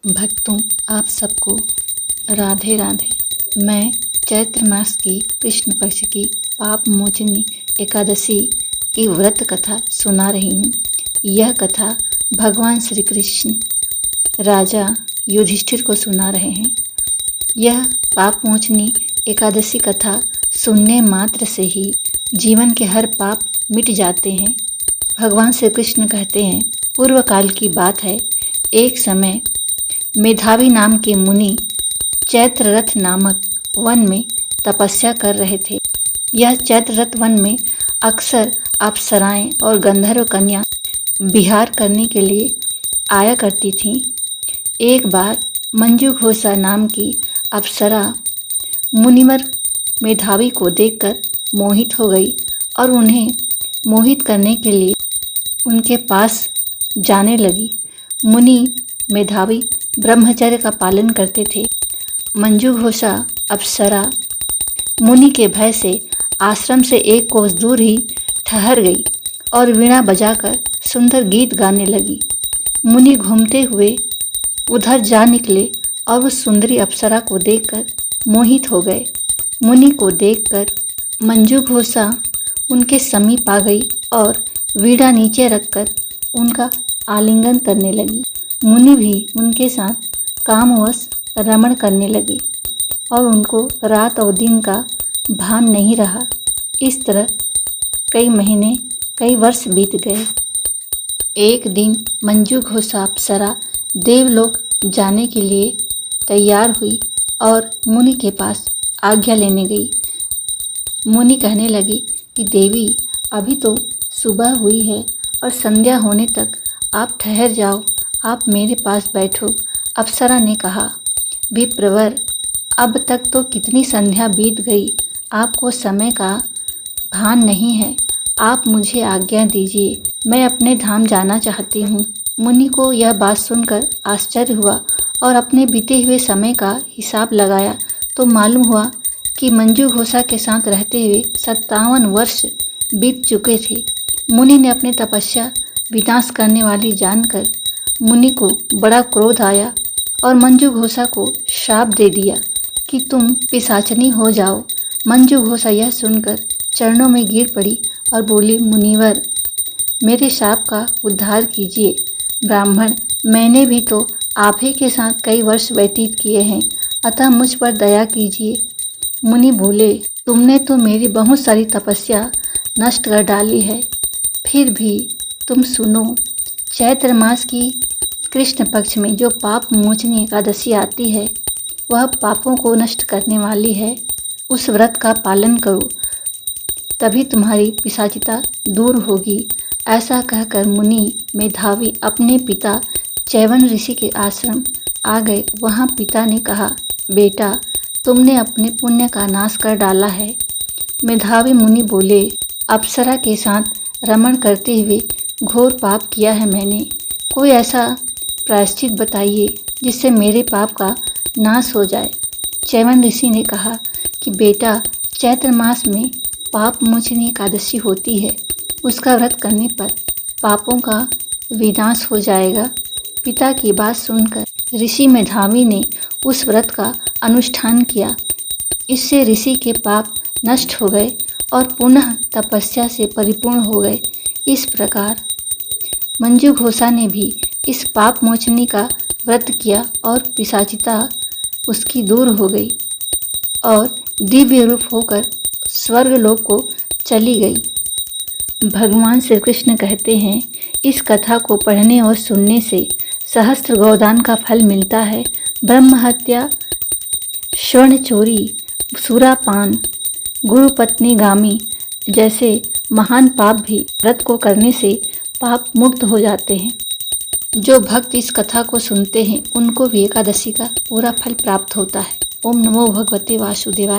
भक्तों, आप सबको राधे राधे। मैं चैत्र मास की कृष्ण पक्ष की पाप मोचनी एकादशी की व्रत कथा सुना रही हूँ। यह कथा भगवान श्री कृष्ण राजा युधिष्ठिर को सुना रहे हैं। यह पाप मोचनी एकादशी कथा सुनने मात्र से ही जीवन के हर पाप मिट जाते हैं। भगवान श्री कृष्ण कहते हैं, पूर्व काल की बात है, एक समय मेधावी नाम के मुनि चैत्ररथ नामक वन में तपस्या कर रहे थे। यह चैत्ररथ वन में अक्सर अप्सराएं और गंधर्व कन्या विहार करने के लिए आया करती थीं। एक बार मंजूघोषा नाम की अप्सरा मुनिवर मेधावी को देखकर मोहित हो गई और उन्हें मोहित करने के लिए उनके पास जाने लगी। मुनि मेधावी ब्रह्मचर्य का पालन करते थे। मंजूघोषा अप्सरा मुनि के भय से आश्रम से एक कोस दूर ही ठहर गई और वीणा बजाकर सुंदर गीत गाने लगी। मुनि घूमते हुए उधर जा निकले और उस सुंदरी अप्सरा को देखकर मोहित हो गए। मुनि को देखकर मंजूघोषा उनके समीप आ गई और वीणा नीचे रखकर उनका आलिंगन करने लगी। मुनि भी उनके साथ कामवश रमण करने लगे और उनको रात और दिन का भान नहीं रहा। इस तरह कई महीने, कई वर्ष बीत गए। एक दिन मंजूघोषा अप्सरा देवलोक जाने के लिए तैयार हुई और मुनि के पास आज्ञा लेने गई। मुनि कहने लगे कि देवी, अभी तो सुबह हुई है और संध्या होने तक आप ठहर जाओ, आप मेरे पास बैठो। अप्सरा ने कहा, विप्रवर, अब तक तो कितनी संध्या बीत गई, आपको समय का भान नहीं है। आप मुझे आज्ञा दीजिए, मैं अपने धाम जाना चाहती हूँ। मुनि को यह बात सुनकर आश्चर्य हुआ और अपने बीते हुए समय का हिसाब लगाया तो मालूम हुआ कि मंजूघोषा के साथ रहते हुए 57 वर्ष बीत चुके थे। मुनि ने अपनी तपस्या विनाश करने वाली जानकर मुनि को बड़ा क्रोध आया और मंजूघोषा को शाप दे दिया कि तुम पिशाचनी हो जाओ। मंजूघोषा यह सुनकर चरणों में गिर पड़ी और बोली, मुनिवर, मेरे शाप का उद्धार कीजिए। ब्राह्मण, मैंने भी तो आप ही के साथ कई वर्ष व्यतीत किए हैं, अतः मुझ पर दया कीजिए। मुनि बोले, तुमने तो मेरी बहुत सारी तपस्या नष्ट कर डाली है, फिर भी तुम सुनो। चैत्र मास की कृष्ण पक्ष में जो पाप मोचनी एकादशी आती है, वह पापों को नष्ट करने वाली है। उस व्रत का पालन करो, तभी तुम्हारी पिशाचिता दूर होगी। ऐसा कहकर मुनि मेधावी अपने पिता चैवन ऋषि के आश्रम आ गए। वहाँ पिता ने कहा, बेटा, तुमने अपने पुण्य का नाश कर डाला है। मेधावी मुनि बोले, अप्सरा के साथ रमण करते हुए घोर पाप किया है मैंने। कोई ऐसा प्रायश्चित बताइए जिससे मेरे पाप का नाश हो जाए। चैवन ऋषि ने कहा कि बेटा, चैत्र मास में पाप मोचनी एकादशी होती है, उसका व्रत करने पर पापों का विनाश हो जाएगा। पिता की बात सुनकर ऋषि मेधावी ने उस व्रत का अनुष्ठान किया। इससे ऋषि के पाप नष्ट हो गए और पुनः तपस्या से परिपूर्ण हो गए। इस प्रकार मंजूघोषा ने भी इस पाप मोचनी का व्रत किया और पिशाचिता उसकी दूर हो गई और दिव्य रूप होकर स्वर्गलोक को चली गई। भगवान श्री कृष्ण कहते हैं, इस कथा को पढ़ने और सुनने से सहस्त्र गोदान का फल मिलता है। ब्रह्म हत्या, स्वर्ण चोरी, सुरापान, गुरुपत्नी गामी जैसे महान पाप भी व्रत को करने से पाप मुक्त हो जाते हैं। जो भक्त इस कथा को सुनते हैं, उनको भी एकादशी का पूरा फल प्राप्त होता है। ओम नमो भगवते वासुदेवाय।